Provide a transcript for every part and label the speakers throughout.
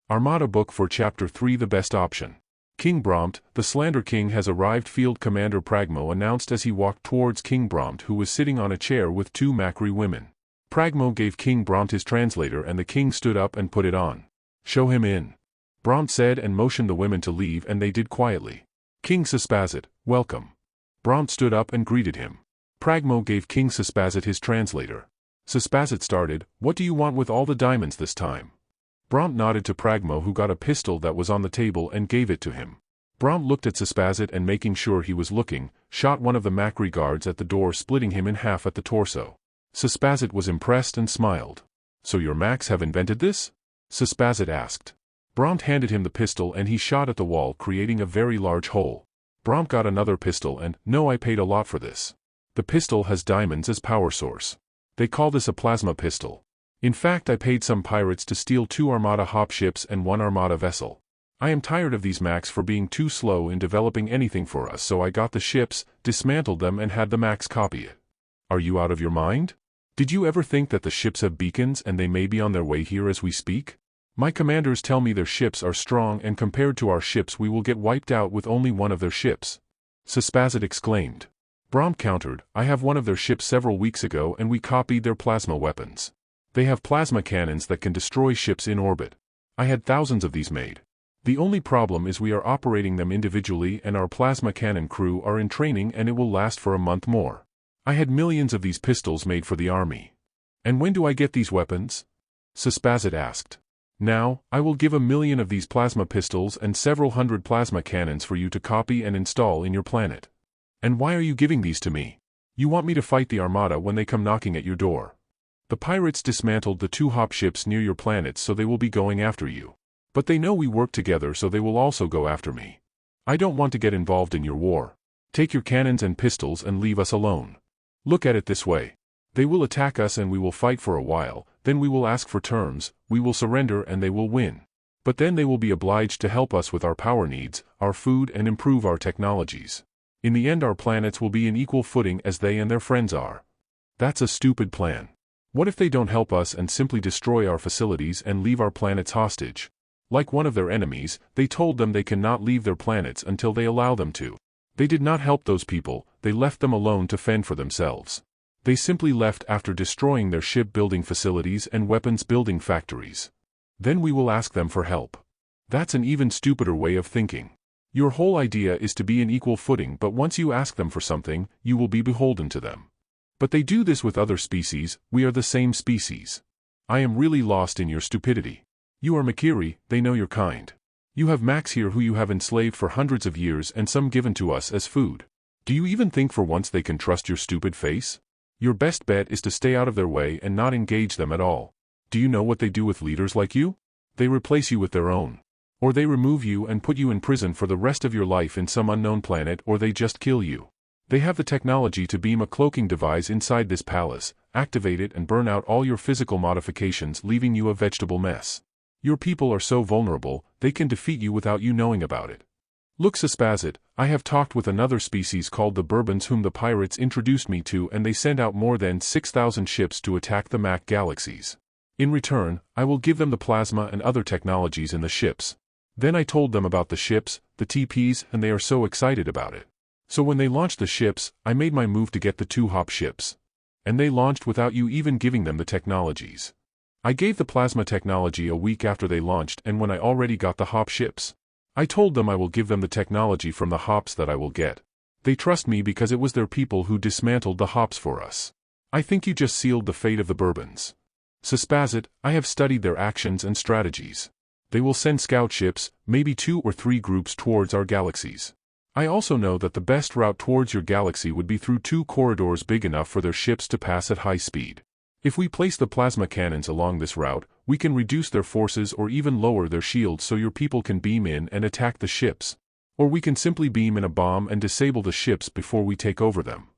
Speaker 1: Armada book for Chapter 3 The best option. King Brompt, the Slander King has arrived. Field Commander Pragmo announced as he walked towards King Brompt, who was sitting on a chair with two Macri women. Pragmo gave King Brompt his translator and the king stood up and put it on. "Show him in," Brompt said and motioned the women to leave, and they did quietly. "King Sespazit, welcome." Brompt stood up and greeted him. Pragmo gave King Sespazit his translator. Sespazit started, "What do you want with all the diamonds this time?" Brompt nodded to Pragmo, who got a pistol that was on the table and gave it to him. Brompt looked at Sespazit and, making sure he was looking, shot one of the Macri guards at the door, splitting him in half at the torso. Sespazit was impressed and smiled. "So your Macs have invented this?" Sespazit asked. Brompt handed him the pistol and he shot at the wall, creating a very large hole. Brompt got another pistol and, "No, I paid a lot for this. The pistol has diamonds as power source. They call this a plasma pistol. In fact, I paid some pirates to steal 2 Armada hop ships and 1 Armada vessel. I am tired of these Macs for being too slow in developing anything for us, so I got the ships, dismantled them and had the Macs copy it." "Are you out of your mind? Did you ever think that the ships have beacons and they may be on their way here as we speak? My commanders tell me their ships are strong, and compared to our ships we will get wiped out with only one of their ships." Sespazit exclaimed. Brompt countered, "I have one of their ships several weeks ago and we copied their plasma weapons. They have plasma cannons that can destroy ships in orbit. I had thousands of these made. The only problem is we are operating them individually and our plasma cannon crew are in training and it will last for a month more. I had millions of these pistols made for the army." "And when do I get these weapons?" Sespazit asked. "Now, I will give 1,000,000 of these plasma pistols and several hundred plasma cannons for you to copy and install in your planet." "And why are you giving these to me? You want me to fight the Armada when they come knocking at your door. The pirates dismantled the 2 hop ships near your planet, so they will be going after you. But they know we work together, so they will also go after me. I don't want to get involved in your war. Take your cannons and pistols and leave us alone. Look at it this way. They will attack us and we will fight for a while, then we will ask for terms, we will surrender and they will win. But then they will be obliged to help us with our power needs, our food, and improve our technologies. In the end our planets will be in equal footing as they and their friends are. That's a stupid plan. What if they don't help us and simply destroy our facilities and leave our planets hostage? Like one of their enemies, they told them they cannot leave their planets until they allow them to. They did not help those people, they left them alone to fend for themselves. They simply left after destroying their ship-building facilities and weapons-building factories. Then we will ask them for help. That's an even stupider way of thinking. Your whole idea is to be in equal footing, but once you ask them for something, you will be beholden to them. But they do this with other species, we are the same species. I am really lost in your stupidity. You are Makiri, they know your kind. You have Macs here who you have enslaved for hundreds of years and some given to us as food. Do you even think for once they can trust your stupid face? Your best bet is to stay out of their way and not engage them at all. Do you know what they do with leaders like you? They replace you with their own. Or they remove you and put you in prison for the rest of your life in some unknown planet, or they just kill you. They have the technology to beam a cloaking device inside this palace, activate it and burn out all your physical modifications, leaving you a vegetable mess. Your people are so vulnerable, they can defeat you without you knowing about it. Look, Sespazit, I have talked with another species called the Bourbons whom the pirates introduced me to, and they send out more than 6,000 ships to attack the Mac galaxies. In return, I will give them the plasma and other technologies in the ships. Then I told them about the ships, the TPs, and they are so excited about it. So when they launched the ships, I made my move to get the 2 hop ships. And they launched without you even giving them the technologies. I gave the plasma technology a week after they launched, and when I already got the hop ships. I told them I will give them the technology from the hops that I will get. They trust me because it was their people who dismantled the hops for us. I think you just sealed the fate of the Bourbons. Sespazit, I have studied their actions and strategies. They will send scout ships, maybe 2 or 3 groups towards our galaxies. I also know that the best route towards your galaxy would be through 2 corridors big enough for their ships to pass at high speed. If we place the plasma cannons along this route, we can reduce their forces or even lower their shields so your people can beam in and attack the ships. Or we can simply beam in a bomb and disable the ships before we take over them.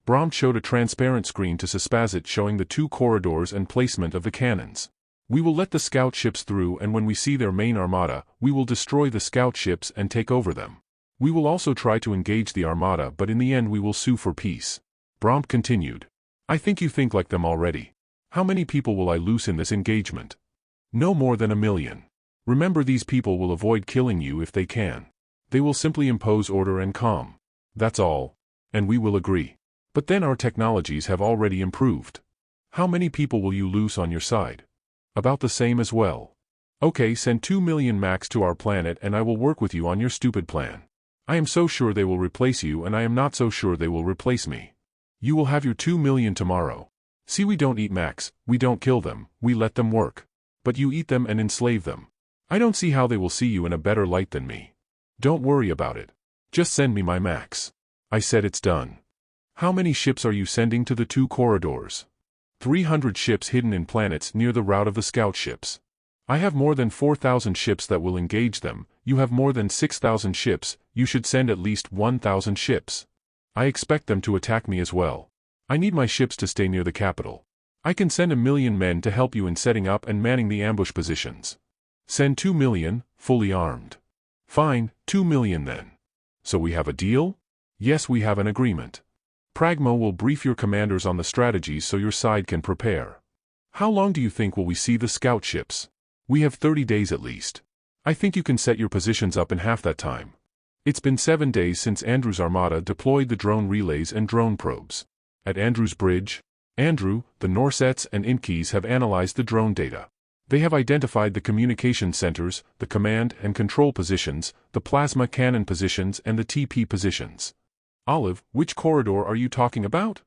Speaker 1: Brompt showed a transparent screen to Sespazit showing the 2 corridors and placement of the cannons. We will let the scout ships through, and when we see their main armada, we will destroy the scout ships and take over them. We will also try to engage the Armada, but in the end we will sue for peace. Brompt continued. I think you think like them already. How many people will I lose in this engagement? No more than 1,000,000. Remember, these people will avoid killing you if they can. They will simply impose order and calm. That's all. And we will agree. But then our technologies have already improved. How many people will you lose on your side? About the same as well. Okay, send 2 million Macs to our planet and I will work with you on your stupid plan. I am so sure they will replace you and I am not so sure they will replace me. You will have your 2 million tomorrow. See, we don't eat Macs, we don't kill them, we let them work. But you eat them and enslave them. I don't see how they will see you in a better light than me. Don't worry about it. Just send me my Macs. I said it's done. How many ships are you sending to the 2 corridors? 300 ships hidden in planets near the route of the scout ships. I have more than 4,000 ships that will engage them, you have more than 6,000 ships, you should send at least 1,000 ships. I expect them to attack me as well. I need my ships to stay near the capital. I can send 1 million men to help you in setting up and manning the ambush positions. Send 2 million, fully armed. Fine, 2 million then. So we have a deal? Yes, we have an agreement. Pragmo will brief your commanders on the strategies so your side can prepare. How long do you think will we see the scout ships? We have 30 days at least. I think you can set your positions up in half that time. It's been 7 days since Andrew's Armada deployed the drone relays and drone probes. At Andrew's bridge, Andrew, the Norsets and Inkeys have analyzed the drone data. They have identified the communication centers, the command and control positions, the plasma cannon positions and the TP positions. Olive, which corridor are you talking about?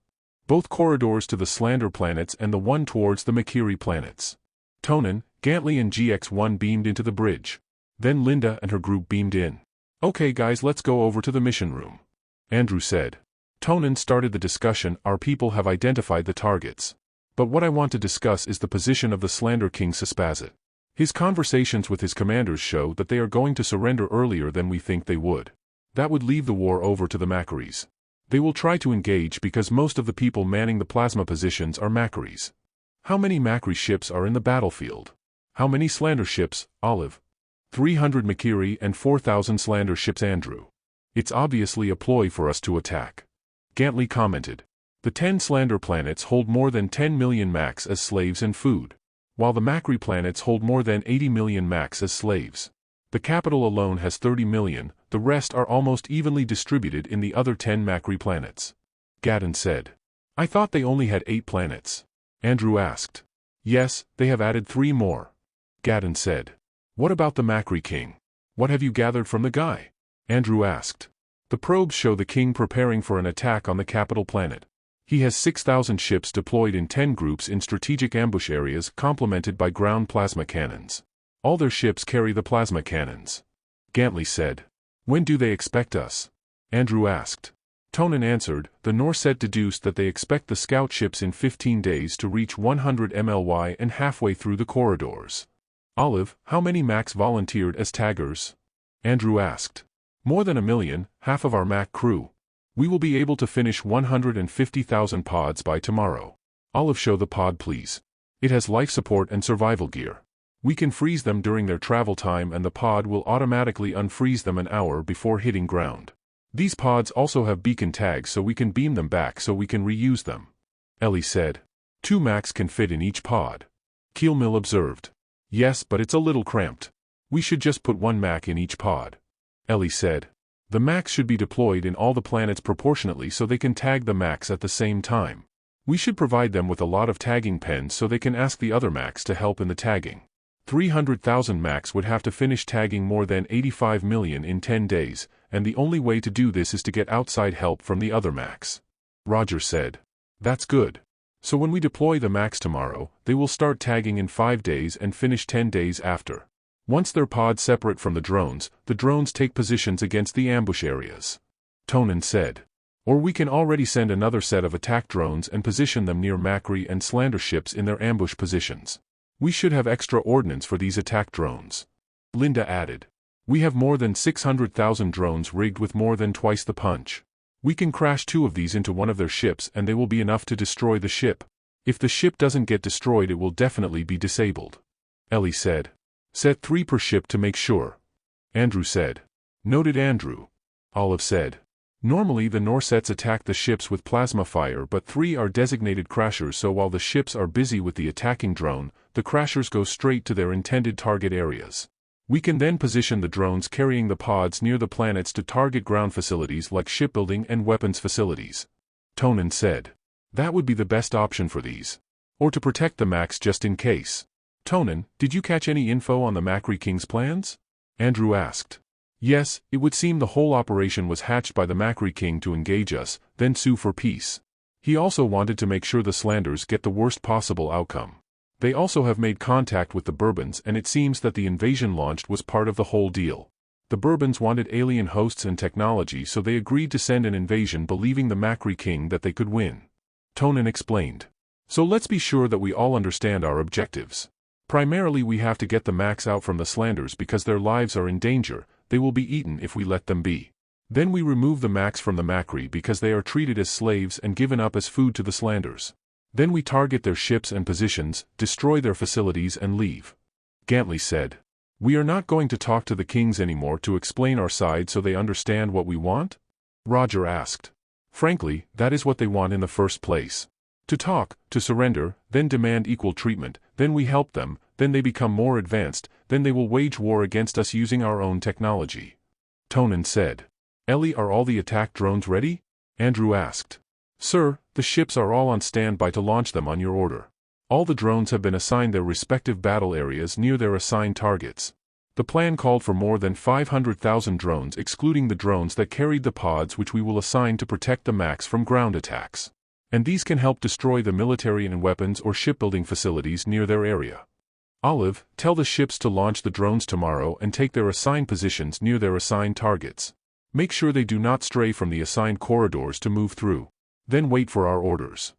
Speaker 1: Both corridors to the Slander planets and the one towards the Makiri planets. Tonin, Gantley and GX1 beamed into the bridge. Then Linda and her group beamed in. Okay guys, let's go over to the mission room. Andrew said. Tonin started the discussion. Our people have identified the targets. But what I want to discuss is the position of the Slander King Sespazit. His conversations with his commanders show that they are going to surrender earlier than we think they would. That would leave the war over to the Macaries. They will try to engage because most of the people manning the plasma positions are Macaries. How many Macari ships are in the battlefield? How many Slander ships, Olive? 300 Makiri and 4,000 Slander ships, Andrew. It's obviously a ploy for us to attack. Gantley commented. The 10 Slander planets hold more than 10 million Macs as slaves and food, while the Macari planets hold more than 80 million Macs as slaves. The capital alone has 30 million, the rest are almost evenly distributed in the other 10 Macari planets. Gadden said. I thought they only had 8 planets. Andrew asked. Yes, they have added 3 more. Gadden said. What about the Macari king? What have you gathered from the guy? Andrew asked. The probes show the king preparing for an attack on the capital planet. He has 6,000 ships deployed in 10 groups in strategic ambush areas complemented by ground plasma cannons. All their ships carry the plasma cannons. Gantley said. When do they expect us? Andrew asked. Tonin answered. The Norset deduced that they expect the scout ships in 15 days to reach 100 MLY and halfway through the corridors. Olive, how many Macs volunteered as taggers? Andrew asked. More than 1 million, half of our Mac crew. We will be able to finish 150,000 pods by tomorrow. Olive, show the pod please. It has life support and survival gear. We can freeze them during their travel time and the pod will automatically unfreeze them an hour before hitting ground. These pods also have beacon tags so we can beam them back so we can reuse them. Ellie said. 2 Macs can fit in each pod. Keelmill observed. Yes, but it's a little cramped. We should just put 1 Mac in each pod. Ellie said. The Macs should be deployed in all the planets proportionately so they can tag the Macs at the same time. We should provide them with a lot of tagging pens so they can ask the other Macs to help in the tagging. 300,000 Macs would have to finish tagging more than 85 million in 10 days, and the only way to do this is to get outside help from the other Macs. Roger said. That's good. So when we deploy the Macs tomorrow, they will start tagging in 5 days and finish 10 days after. Once their pods separate from the drones take positions against the ambush areas. Tonin said. Or we can already send another set of attack drones and position them near Macri and Slander ships in their ambush positions. We should have extra ordnance for these attack drones. Linda added. We have more than 600,000 drones rigged with more than twice the punch. We can crash 2 of these into one of their ships and they will be enough to destroy the ship. If the ship doesn't get destroyed it will definitely be disabled. Ellie said. Set 3 per ship to make sure. Andrew said. Noted, Andrew. Olive said. Normally the Norsets attack the ships with plasma fire but 3 are designated crashers so while the ships are busy with the attacking drone, the crashers go straight to their intended target areas. We can then position the drones carrying the pods near the planets to target ground facilities like shipbuilding and weapons facilities. Tonen said. That would be the best option for these. Or to protect the Max just in case. Tonen, did you catch any info on the Macri King's plans? Andrew asked. Yes, it would seem the whole operation was hatched by the Macri King to engage us, then sue for peace. He also wanted to make sure the Slanders get the worst possible outcome. They also have made contact with the Bourbons, and it seems that the invasion launched was part of the whole deal. The Bourbons wanted alien hosts and technology, so they agreed to send an invasion believing the Macri King that they could win. Tonen explained. So let's be sure that we all understand our objectives. Primarily we have to get the Max out from the Slanders because their lives are in danger. They will be eaten if we let them be. Then we remove the Max from the Macri because they are treated as slaves and given up as food to the Slanders. Then we target their ships and positions, destroy their facilities and leave. Gantley said. We are not going to talk to the kings anymore to explain our side so they understand what we want? Roger asked. Frankly, that is what they want in the first place. To talk, to surrender, then demand equal treatment, then we help them, then they become more advanced, then they will wage war against us using our own technology. Tonen said. Ellie, are all the attack drones ready? Andrew asked. Sir, the ships are all on standby to launch them on your order. All the drones have been assigned their respective battle areas near their assigned targets. The plan called for more than 500,000 drones excluding the drones that carried the pods which we will assign to protect the Max from ground attacks. And these can help destroy the military and weapons or shipbuilding facilities near their area. Olive, tell the ships to launch the drones tomorrow and take their assigned positions near their assigned targets. Make sure they do not stray from the assigned corridors to move through. Then wait for our orders.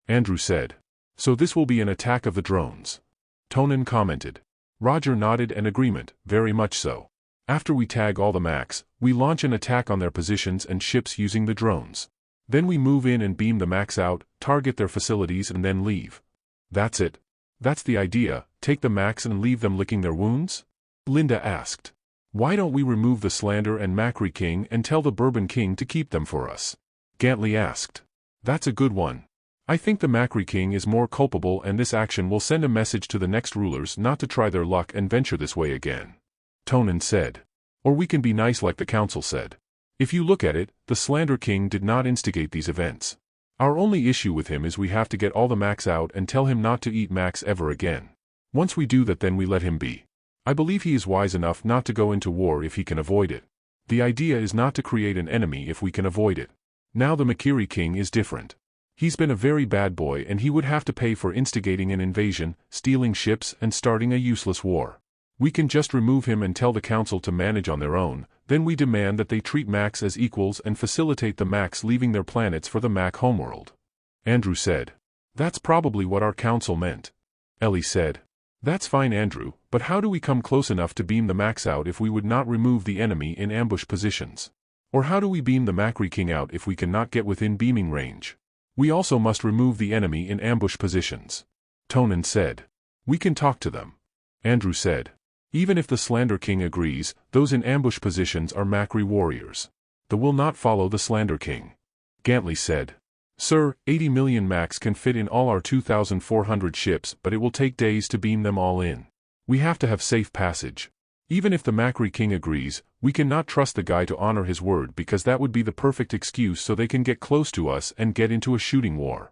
Speaker 1: Andrew said. So this will be an attack of the drones. Tonen commented. Roger nodded in agreement, very much so. After we tag all the Max, we launch an attack on their positions and ships using the drones. Then we move in and beam the Max out, target their facilities and then leave. That's it. That's the idea, take the Max and leave them licking their wounds? Linda asked. Why don't we remove the Slander and Macri King and tell the Bourbon King to keep them for us? Gantley asked. That's a good one. I think the Macri King is more culpable and this action will send a message to the next rulers not to try their luck and venture this way again. Tonen said. Or we can be nice like the council said. If you look at it, the Slander King did not instigate these events. Our only issue with him is we have to get all the Max out and tell him not to eat Max ever again. Once we do that then we let him be. I believe he is wise enough not to go into war if he can avoid it. The idea is not to create an enemy if we can avoid it. Now the Makiri King is different. He's been a very bad boy and he would have to pay for instigating an invasion, stealing ships and starting a useless war. We can just remove him and tell the council to manage on their own, then we demand that they treat Max as equals and facilitate the Max leaving their planets for the Mac homeworld. Andrew said. That's probably what our council meant. Ellie said. That's fine Andrew, but how do we come close enough to beam the Max out if we would not remove the enemy in ambush positions? Or how do we beam the Macri King out if we cannot get within beaming range? We also must remove the enemy in ambush positions. Tonen said. We can talk to them. Andrew said. Even if the Slander King agrees, those in ambush positions are Macri warriors. They will not follow the Slander King. Gantley said. Sir, 80 million Max can fit in all our 2,400 ships but it will take days to beam them all in. We have to have safe passage. Even if the Macri King agrees, we cannot trust the guy to honor his word because that would be the perfect excuse so they can get close to us and get into a shooting war.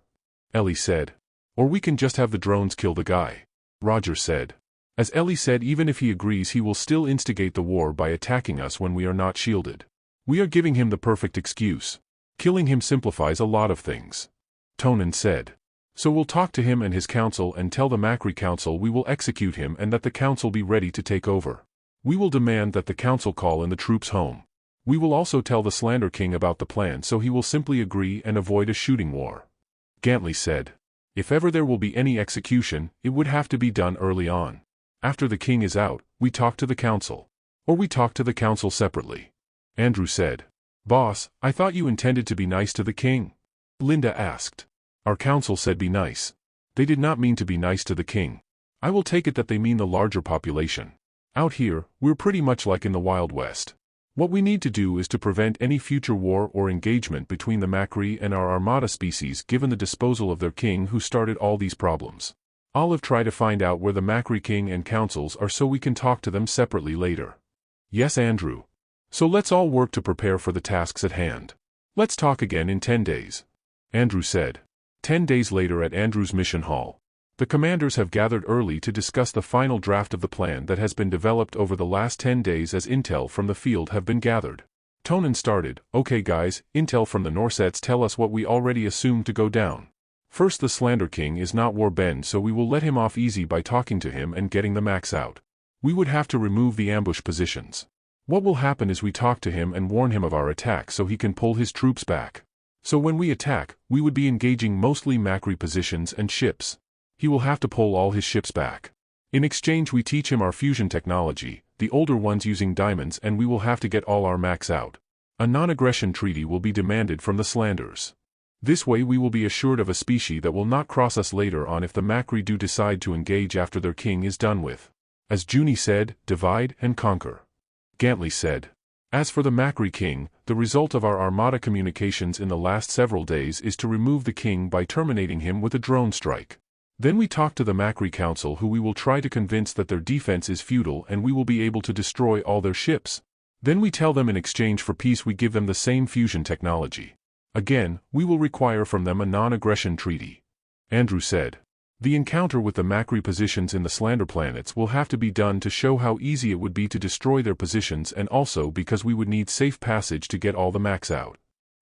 Speaker 1: Ellie said. Or we can just have the drones kill the guy. Roger said. As Ellie said, even if he agrees he will still instigate the war by attacking us when we are not shielded. We are giving him the perfect excuse. Killing him simplifies a lot of things. Tonen said. So we'll talk to him and his council and tell the Macri Council we will execute him and that the council be ready to take over. We will demand that the council call in the troops home. We will also tell the Slander King about the plan so he will simply agree and avoid a shooting war. Gantley said. If ever there will be any execution, it would have to be done early on. After the king is out, we talk to the council. Or we talk to the council separately. Andrew said. Boss, I thought you intended to be nice to the king. Linda asked. Our council said be nice. They did not mean to be nice to the king. I will take it that they mean the larger population. Out here, we're pretty much like in the Wild West. What we need to do is to prevent any future war or engagement between the Macri and our Armada species given the disposal of their king who started all these problems. Olive, try to find out where the Macri King and councils are so we can talk to them separately later. Yes, Andrew. So let's all work to prepare for the tasks at hand. Let's talk again in 10 days. Andrew said. 10 days later at Andrew's mission hall. The commanders have gathered early to discuss the final draft of the plan that has been developed over the last 10 days as intel from the field have been gathered. Tonin started, okay guys, intel from the Norsets tell us what we already assumed to go down. First, the Slander King is not warbend, so we will let him off easy by talking to him and getting the max out. We would have to remove the ambush positions. What will happen is we talk to him and warn him of our attack so he can pull his troops back. So when we attack, we would be engaging mostly Macri positions and ships. He will have to pull all his ships back. In exchange we teach him our fusion technology, the older ones using diamonds, and we will have to get all our max out. A non-aggression treaty will be demanded from the Slanders. This way we will be assured of a species that will not cross us later on if the Macri do decide to engage after their king is done with. As Junie said, divide and conquer. Gantley said. As for the Macri King, the result of our Armada communications in the last several days is to remove the king by terminating him with a drone strike. Then we talk to the Macri Council, who we will try to convince that their defense is futile and we will be able to destroy all their ships. Then we tell them in exchange for peace we give them the same fusion technology. Again, we will require from them a non-aggression treaty. Andrew said. The encounter with the Macri positions in the Slander planets will have to be done to show how easy it would be to destroy their positions, and also because we would need safe passage to get all the max out.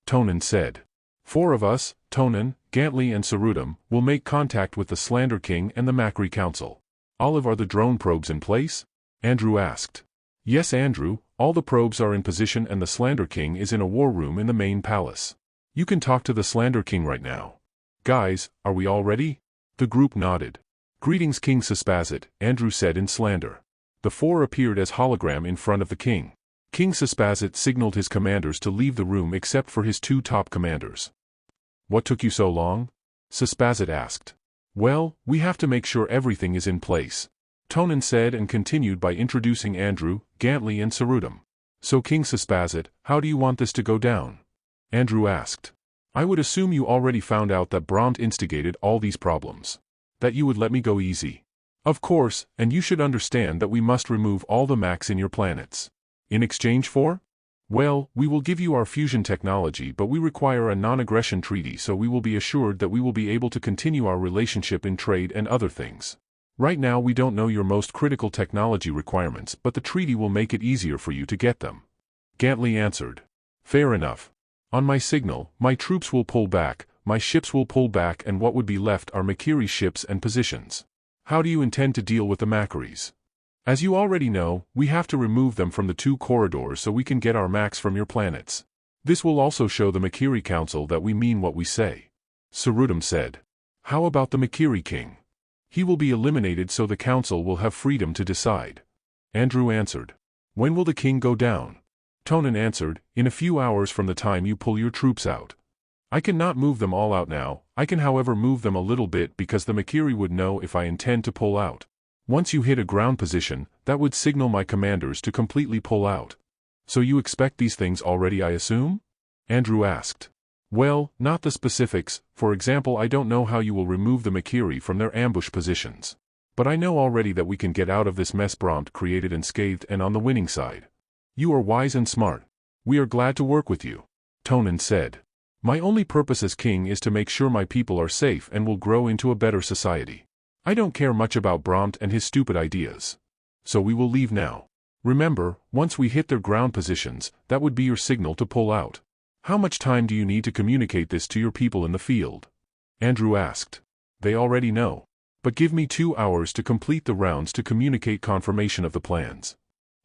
Speaker 1: Tonin said. 4 of us, Tonin, Gantley and Sarudam, will make contact with the Slander King and the Macri Council. Olive, are the drone probes in place? Andrew asked. Yes, Andrew, all the probes are in position and the Slander King is in a war room in the main palace. You can talk to the Slander King right now. Guys, are we all ready? The group nodded. Greetings, King Sespazit, Andrew said in Slander. The 4 appeared as hologram in front of the king. King Sespazit signaled his commanders to leave the room except for his 2 top commanders. What took you so long? Sespazit asked. Well, we have to make sure everything is in place. Tonin said and continued by introducing Andrew, Gantley and Sarudam. So King Sespazit, how do you want this to go down? Andrew asked. I would assume you already found out that Brahmt instigated all these problems. That you would let me go easy. Of course, and you should understand that we must remove all the max in your planets. In exchange for? Well, we will give you our fusion technology, but we require a non-aggression treaty so we will be assured that we will be able to continue our relationship in trade and other things. Right now we don't know your most critical technology requirements, but the treaty will make it easier for you to get them. Gantley answered. Fair enough. On my signal, my troops will pull back, my ships will pull back, and what would be left are Makiri ships and positions. How do you intend to deal with the Makiris? As you already know, we have to remove them from the 2 corridors so we can get our max from your planets. This will also show the Makiri Council that we mean what we say. Sarudam said. How about the Makiri King? He will be eliminated so the council will have freedom to decide. Andrew answered. When will the king go down? Tonin answered, in a few hours from the time you pull your troops out. I cannot move them all out now, I can however move them a little bit because the Makiri would know if I intend to pull out. Once you hit a ground position, that would signal my commanders to completely pull out. So you expect these things already, I assume? Andrew asked. Well, not the specifics, for example I don't know how you will remove the Makiri from their ambush positions. But I know already that we can get out of this mess Brahmt created unscathed and on the winning side. You are wise and smart. We are glad to work with you. Tonin said. My only purpose as king is to make sure my people are safe and will grow into a better society. I don't care much about Brahmt and his stupid ideas. So we will leave now. Remember, once we hit their ground positions, that would be your signal to pull out. How much time do you need to communicate this to your people in the field? Andrew asked. They already know. But give me 2 hours to complete the rounds to communicate confirmation of the plans.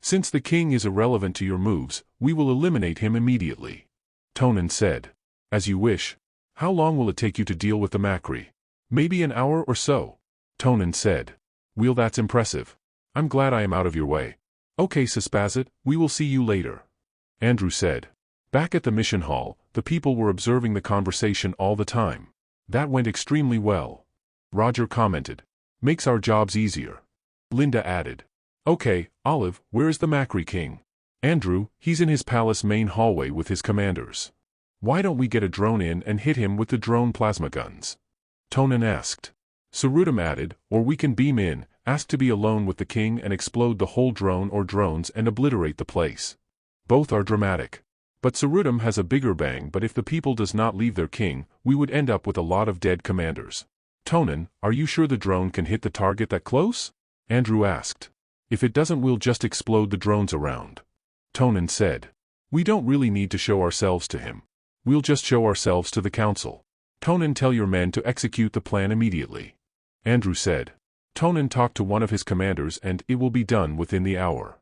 Speaker 1: Since the king is irrelevant to your moves, we will eliminate him immediately. Tonin said. As you wish. How long will it take you to deal with the Macri? Maybe an hour or so. Tonin said. Well, that's impressive. I'm glad I am out of your way. Okay, Sespazit, we will see you later. Andrew said. Back at the mission hall, the people were observing the conversation all the time. That went extremely well. Roger commented. Makes our jobs easier. Linda added. Okay, Olive, where is the Macri King? Andrew, he's in his palace main hallway with his commanders. Why don't we get a drone in and hit him with the drone plasma guns? Tonin asked. Sarudam added, or we can beam in, ask to be alone with the king and explode the whole drone or drones and obliterate the place. Both are dramatic. But Sarudam has a bigger bang, but if the people does not leave their king, we would end up with a lot of dead commanders. Tonin, are you sure the drone can hit the target that close? Andrew asked. If it doesn't, we'll just explode the drones around. Tonin said. We don't really need to show ourselves to him. We'll just show ourselves to the council. Tonin, tell your men to execute the plan immediately. Andrew said. Tonin talked to one of his commanders and it will be done within the hour.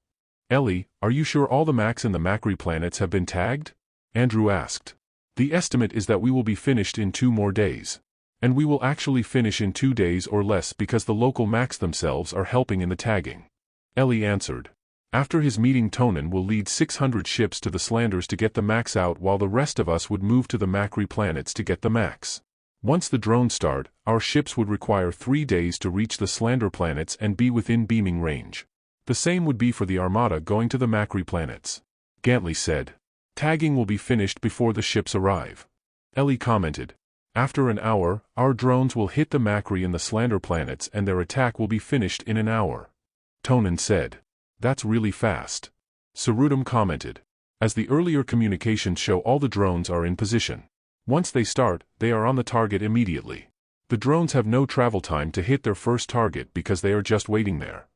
Speaker 1: Ellie, are you sure all the Macs and the Macri planets have been tagged? Andrew asked. The estimate is that we will be finished in 2 more days. And we will actually finish in 2 days or less because the local Macs themselves are helping in the tagging. Ellie answered. After his meeting, Tonin will lead 600 ships to the Slanders to get the Macs out, while the rest of us would move to the Macri planets to get the Macs. Once the drones start, our ships would require 3 days to reach the Slander planets and be within beaming range. The same would be for the Armada going to the Macri planets. Gantley said. Tagging will be finished before the ships arrive. Ellie commented. After an hour, our drones will hit the Macri and the Slander planets and their attack will be finished in an hour. Tonin said. That's really fast. Sarudam commented. As the earlier communications show, all the drones are in position. Once they start, they are on the target immediately. The drones have no travel time to hit their first target because they are just waiting there.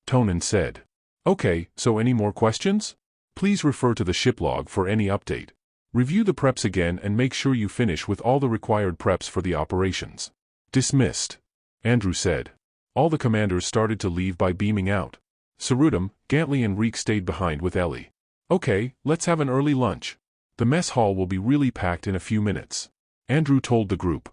Speaker 1: Tonin said. Okay, so any more questions? Please refer to the ship log for any update. Review the preps again and make sure you finish with all the required preps for the operations. Dismissed. Andrew said. All the commanders started to leave by beaming out. Sarudam, Gantley and Reek stayed behind with Ellie. Okay, let's have an early lunch. The mess hall will be really packed in a few minutes. Andrew told the group.